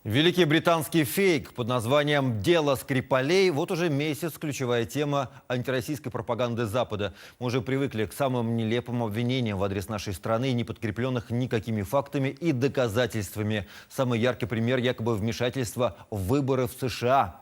Великий британский фейк под названием «Дело Скрипалей» – вот уже месяц ключевая тема антироссийской пропаганды Запада. Мы уже привыкли к самым нелепым обвинениям в адрес нашей страны, не подкрепленных никакими фактами и доказательствами. Самый яркий пример якобы вмешательства в выборы в США.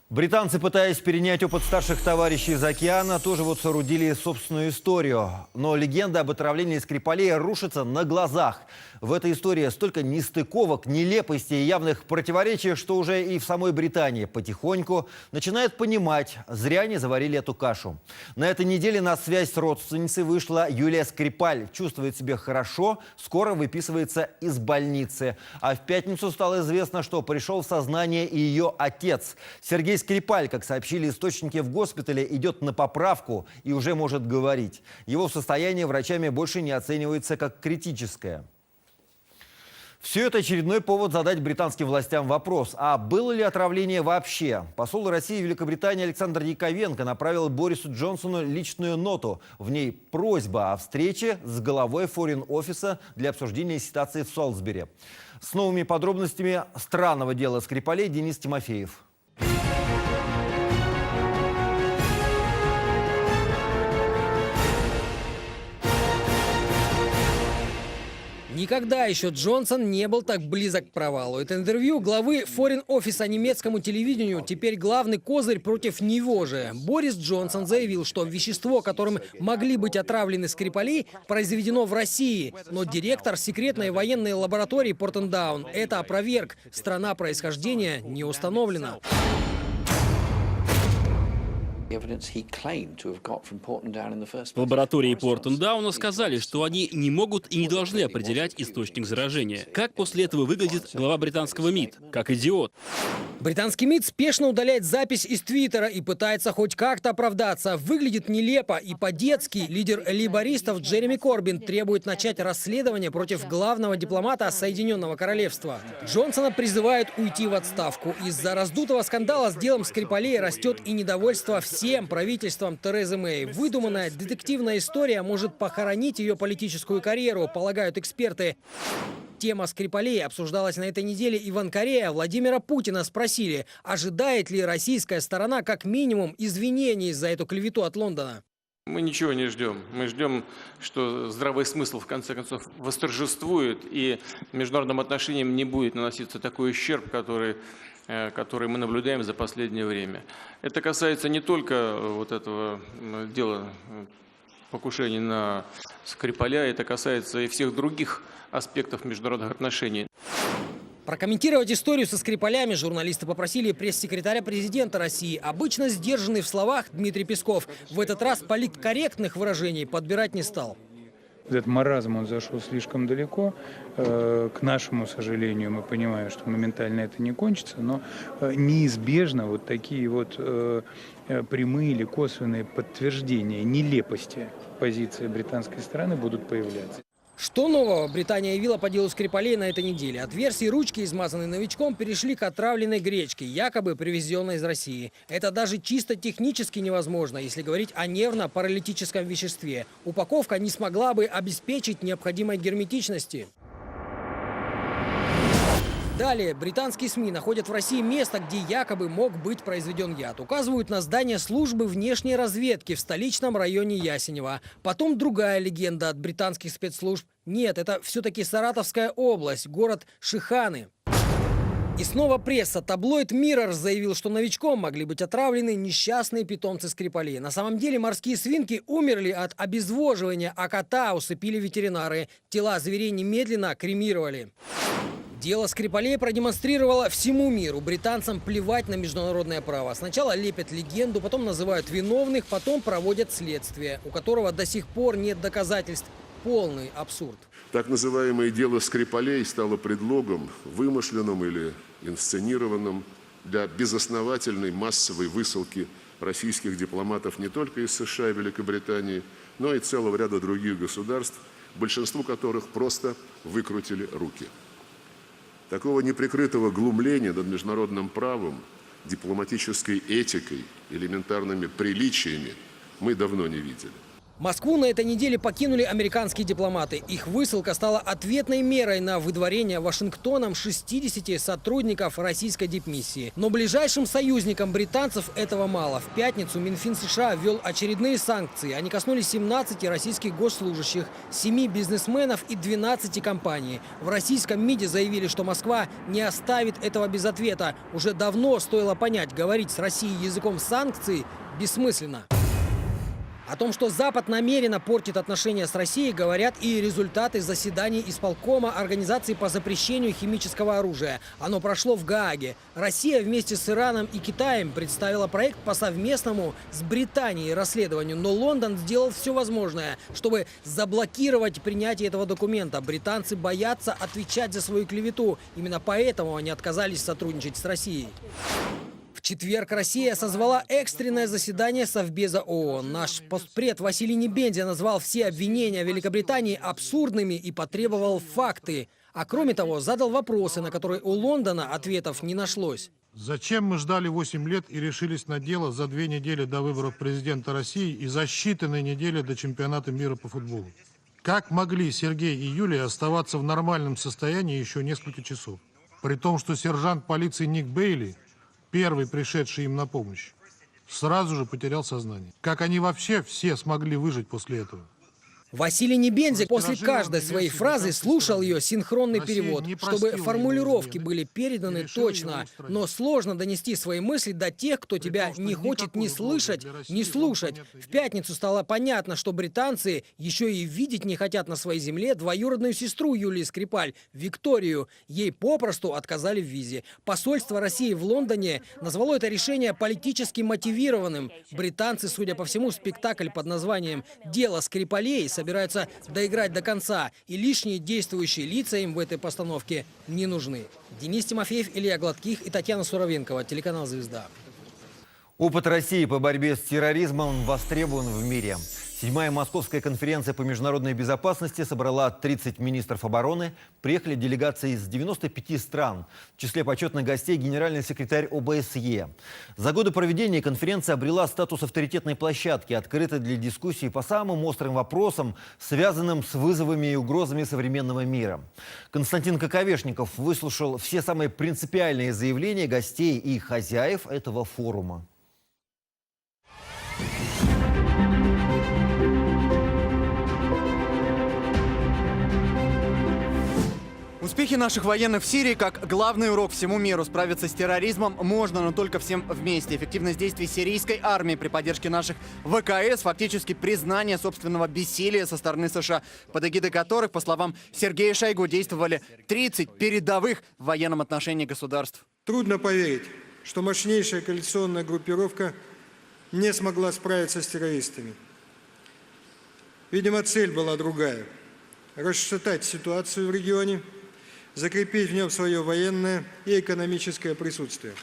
Британцы, пытаясь перенять опыт старших товарищей из океана, тоже вот соорудили собственную историю. Но легенда об отравлении Скрипалей рушится на глазах. В этой истории столько нестыковок, нелепостей и явных противоречий, что уже и в самой Британии потихоньку начинают понимать, зря они заварили эту кашу. На этой неделе на связь с родственницей вышла Юлия Скрипаль. Чувствует себя хорошо, скоро выписывается из больницы. А в пятницу стало известно, что пришел в сознание и ее отец. Сергей Скрипаль, как сообщили источники в госпитале, идет на поправку и уже может говорить. Его состояние врачами больше не оценивается как критическое. Все это очередной повод задать британским властям вопрос, а было ли отравление вообще? Посол России в Великобритании Александр Яковенко направил Борису Джонсону личную ноту. В ней просьба о встрече с главой форин-офиса для обсуждения ситуации в Солсбери. С новыми подробностями странного дела Скрипалей Денис Тимофеев. Никогда еще Джонсон не был так близок к провалу. Это интервью главы форин-офиса немецкому телевидению теперь главный козырь против него же. Борис Джонсон заявил, что вещество, которым могли быть отравлены Скрипали, произведено в России. Но директор секретной военной лаборатории Портендаун это опроверг. Страна происхождения не установлена. В лаборатории Портендауна сказали, что они не могут и не должны определять источник заражения. Как после этого выглядит глава британского МИД? Как идиот. Британский МИД спешно удаляет запись из Твиттера и пытается хоть как-то оправдаться. Выглядит нелепо и по-детски. Лидер лейбористов Джереми Корбин требует начать расследование против главного дипломата Соединенного Королевства. Джонсона призывают уйти в отставку. Из-за раздутого скандала с делом Скрипалей растет и недовольство всем правительством Терезы Мэй. Выдуманная детективная история может похоронить ее политическую карьеру, полагают эксперты. Тема Скрипалей обсуждалась на этой неделе и в Анкаре. Владимира Путина спросили, ожидает ли российская сторона как минимум извинений за эту клевету от Лондона. Мы ничего не ждем. Мы ждем, что здравый смысл в конце концов восторжествует и международным отношениям не будет наноситься такой ущерб, который мы наблюдаем за последнее время. Это касается не только вот этого дела покушений на Скрипаля, это касается и всех других аспектов международных отношений. Прокомментировать историю со Скрипалями журналисты попросили пресс-секретаря президента России. Обычно сдержанный в словах Дмитрий Песков в этот раз политкорректных выражений подбирать не стал. Этот маразм, он зашел слишком далеко. К нашему сожалению, мы понимаем, что моментально это не кончится, но неизбежно вот такие вот прямые или косвенные подтверждения нелепости позиции британской стороны будут появляться. Что нового Британия явила по делу Скрипалей на этой неделе? От версии ручки, измазанной новичком, перешли к отравленной гречке, якобы привезенной из России. Это даже чисто технически невозможно, если говорить о нервно-паралитическом веществе. Упаковка не смогла бы обеспечить необходимой герметичности. Далее, британские СМИ находят в России место, где якобы мог быть произведен яд. Указывают на здание службы внешней разведки в столичном районе Ясенево. Потом другая легенда от британских спецслужб. Нет, это все-таки Саратовская область, город Шиханы. И снова пресса. Таблоид Mirror заявил, что новичком могли быть отравлены несчастные питомцы Скрипалей. На самом деле морские свинки умерли от обезвоживания, а кота усыпили ветеринары. Тела зверей немедленно кремировали. Дело Скрипалей продемонстрировало всему миру. Британцам плевать на международное право. Сначала лепят легенду, потом называют виновных, потом проводят следствие, у которого до сих пор нет доказательств. Полный абсурд. Так называемое дело Скрипалей стало предлогом, вымышленным или инсценированным, для безосновательной массовой высылки российских дипломатов не только из США и Великобритании, но и целого ряда других государств, большинству которых просто выкрутили руки. Такого неприкрытого глумления над международным правом, дипломатической этикой, элементарными приличиями мы давно не видели. Москву на этой неделе покинули американские дипломаты. Их высылка стала ответной мерой на выдворение Вашингтоном 60 сотрудников российской дипмиссии. Но ближайшим союзникам британцев этого мало. В пятницу Минфин США ввел очередные санкции. Они коснулись 17 российских госслужащих, 7 бизнесменов и 12 компаний. В российском МИДе заявили, что Москва не оставит этого без ответа. Уже давно стоило понять, говорить с Россией языком санкций бессмысленно. О том, что Запад намеренно портит отношения с Россией, говорят и результаты заседаний исполкома Организации по запрещению химического оружия. Оно прошло в Гааге. Россия вместе с Ираном и Китаем представила проект по совместному с Британией расследованию. Но Лондон сделал все возможное, чтобы заблокировать принятие этого документа. Британцы боятся отвечать за свою клевету. Именно поэтому они отказались сотрудничать с Россией. В четверг Россия созвала экстренное заседание Совбеза ООН. Наш постпред Василий Небензя назвал все обвинения Великобритании абсурдными и потребовал факты. А кроме того, задал вопросы, на которые у Лондона ответов не нашлось. Зачем мы ждали 8 лет и решились на дело за 2 недели до выборов президента России и за считанные недели до чемпионата мира по футболу? Как могли Сергей и Юлия оставаться в нормальном состоянии еще несколько часов? При том, что сержант полиции Ник Бейли, первый пришедший им на помощь, сразу же потерял сознание. Как они вообще все смогли выжить после этого? Василий Небензя после каждой своей фразы слушал ее синхронный перевод, чтобы формулировки были переданы точно. Но сложно донести свои мысли до тех, кто тебя не хочет ни слышать, ни слушать. В пятницу стало понятно, что британцы еще и видеть не хотят на своей земле двоюродную сестру Юлии Скрипаль, Викторию. Ей попросту отказали в визе. Посольство России в Лондоне назвало это решение политически мотивированным. Британцы, судя по всему, спектакль под названием «Дело Скрипалей» собираются доиграть до конца, и лишние действующие лица им в этой постановке не нужны. Денис Тимофеев, Илья Гладких и Татьяна Суровенкова, телеканал «Звезда». Опыт России по борьбе с терроризмом востребован в мире. 7-я Московская конференция по международной безопасности собрала 30 министров обороны. Приехали делегации из 95 стран. В числе почетных гостей генеральный секретарь ОБСЕ. За годы проведения конференция обрела статус авторитетной площадки, открытой для дискуссий по самым острым вопросам, связанным с вызовами и угрозами современного мира. Константин Коковешников выслушал все самые принципиальные заявления гостей и хозяев этого форума. Успехи наших военных в Сирии как главный урок всему миру. Справиться с терроризмом можно, но только всем вместе. Эффективность действий сирийской армии при поддержке наших ВКС фактически признание собственного бессилия со стороны США, под эгидой которых, по словам Сергея Шойгу, действовали 30 передовых в военном отношении государств. Трудно поверить, что мощнейшая коалиционная группировка не смогла справиться с террористами. Видимо, цель была другая – расшатать ситуацию в регионе, закрепить в нем свое военное и экономическое присутствие.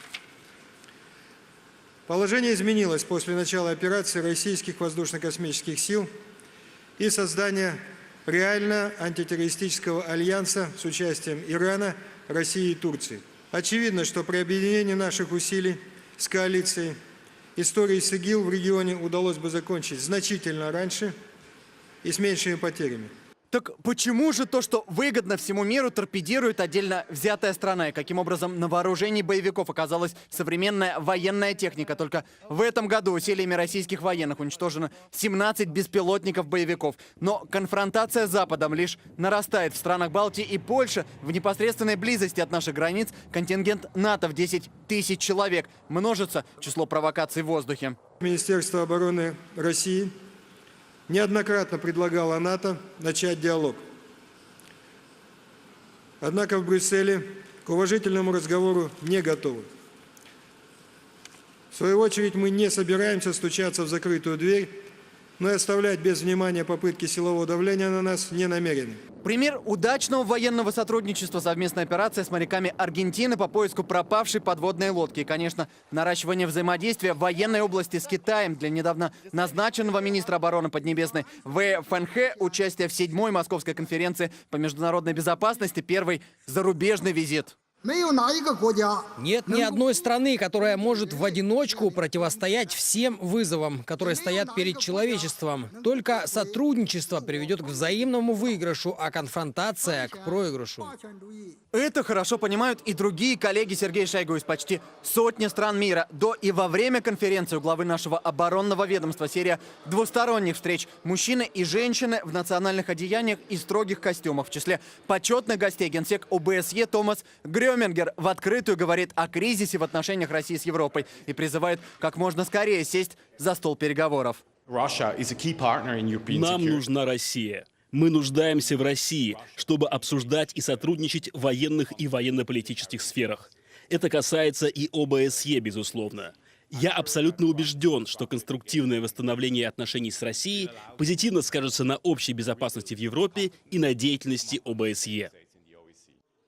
Положение изменилось после начала операции российских воздушно-космических сил и создания реально антитеррористического альянса с участием Ирана, России и Турции. Очевидно, что при объединении наших усилий с коалицией истории с ИГИЛ в регионе удалось бы закончить значительно раньше и с меньшими потерями. Так почему же то, что выгодно всему миру, торпедирует отдельно взятая страна? И каким образом на вооружении боевиков оказалась современная военная техника? Только в этом году усилиями российских военных уничтожено 17 беспилотников боевиков. Но конфронтация с Западом лишь нарастает. В странах Балтии и Польши в непосредственной близости от наших границ контингент НАТО в 10 тысяч человек. Множится число провокаций в воздухе. Министерство обороны России неоднократно предлагало НАТО начать диалог. Однако в Брюсселе к уважительному разговору не готовы. В свою очередь мы не собираемся стучаться в закрытую дверь, но и оставлять без внимания попытки силового давления на нас не намерены. Пример удачного военного сотрудничества — совместная операция с моряками Аргентины по поиску пропавшей подводной лодки. И, конечно, наращивание взаимодействия в военной области с Китаем для недавно назначенного министра обороны Поднебесной В. Фэнхэ, участие в 7-й Московской конференции по международной безопасности, первый зарубежный визит. Нет ни одной страны, которая может в одиночку противостоять всем вызовам, которые стоят перед человечеством. Только сотрудничество приведет к взаимному выигрышу, а конфронтация — к проигрышу. Это хорошо понимают и другие коллеги Сергея Шойгу из почти сотни стран мира. До и во время конференции у главы нашего оборонного ведомства серия двусторонних встреч. Мужчины и женщины в национальных одеяниях и строгих костюмах. В числе почетных гостей генсек ОБСЕ Томас Грёмингер в открытую говорит о кризисе в отношениях России с Европой и призывает как можно скорее сесть за стол переговоров. Нам нужна Россия. Мы нуждаемся в России, чтобы обсуждать и сотрудничать в военных и военно-политических сферах. Это касается и ОБСЕ, безусловно. Я абсолютно убежден, что конструктивное восстановление отношений с Россией позитивно скажется на общей безопасности в Европе и на деятельности ОБСЕ.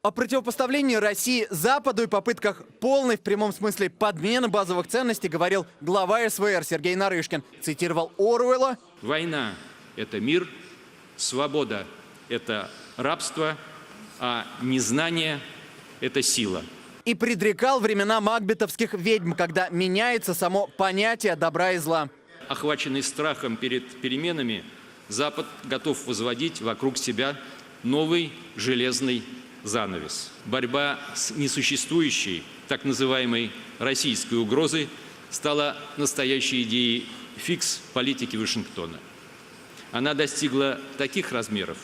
О противопоставлении России Западу и попытках полной в прямом смысле подмены базовых ценностей говорил глава СВР Сергей Нарышкин. Цитировал Оруэлла. Война – это мир, свобода – это рабство, а незнание – это сила. И предрекал времена макбетовских ведьм, когда меняется само понятие добра и зла. Охваченный страхом перед переменами, Запад готов возводить вокруг себя новый железный занавес. Борьба с несуществующей, так называемой российской угрозой стала настоящей идеей фикс политики Вашингтона. Она достигла таких размеров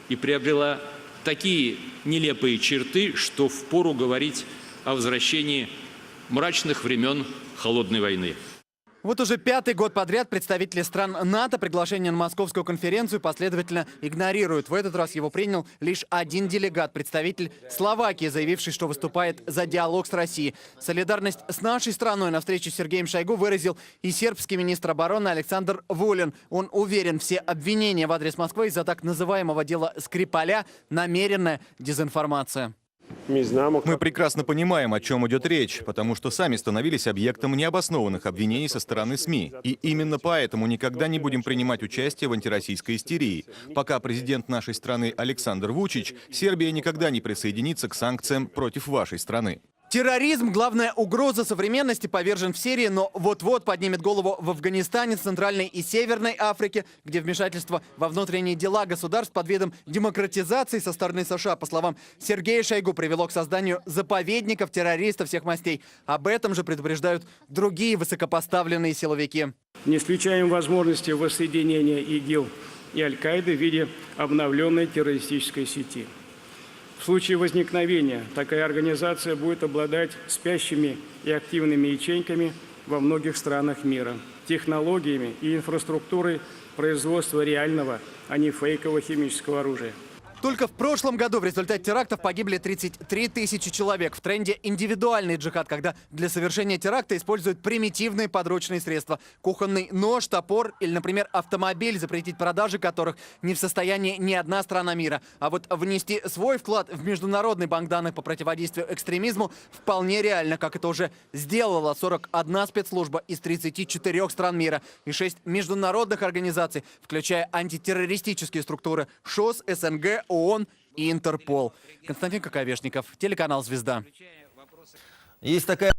и приобрела такие нелепые черты, что впору говорить о возвращении мрачных времен Холодной войны. Вот уже 5-й год подряд представители стран НАТО приглашение на московскую конференцию последовательно игнорируют. В этот раз его принял лишь один делегат, представитель Словакии, заявивший, что выступает за диалог с Россией. Солидарность с нашей страной на встрече с Сергеем Шойгу выразил и сербский министр обороны Александр Вулин. Он уверен, все обвинения в адрес Москвы из-за так называемого дела Скрипаля – намеренная дезинформация. Мы прекрасно понимаем, о чем идет речь, потому что сами становились объектом необоснованных обвинений со стороны СМИ. И именно поэтому никогда не будем принимать участие в антироссийской истерии. Пока президент нашей страны Александр Вучич, Сербия никогда не присоединится к санкциям против вашей страны. Терроризм – главная угроза современности, повержен в Сирии, но вот-вот поднимет голову в Афганистане, Центральной и Северной Африке, где вмешательство во внутренние дела государств под видом демократизации со стороны США, по словам Сергея Шойгу, привело к созданию заповедников террористов всех мастей. Об этом же предупреждают другие высокопоставленные силовики. Не исключаем возможности воссоединения ИГИЛ и Аль-Каиды в виде обновленной террористической сети. В случае возникновения такая организация будет обладать спящими и активными ячейками во многих странах мира, технологиями и инфраструктурой производства реального, а не фейкового химического оружия. Только в прошлом году в результате терактов погибли 33 тысячи человек. В тренде индивидуальный джихад, когда для совершения теракта используют примитивные подручные средства. Кухонный нож, топор или, например, автомобиль, запретить продажи которых не в состоянии ни одна страна мира. А вот внести свой вклад в международный банк данных по противодействию экстремизму вполне реально, как это уже сделала 41 спецслужба из 34 стран мира и 6 международных организаций, включая антитеррористические структуры ШОС, СНГ, ООН и Интерпол. Константин Коковешников, телеканал «Звезда». Есть такая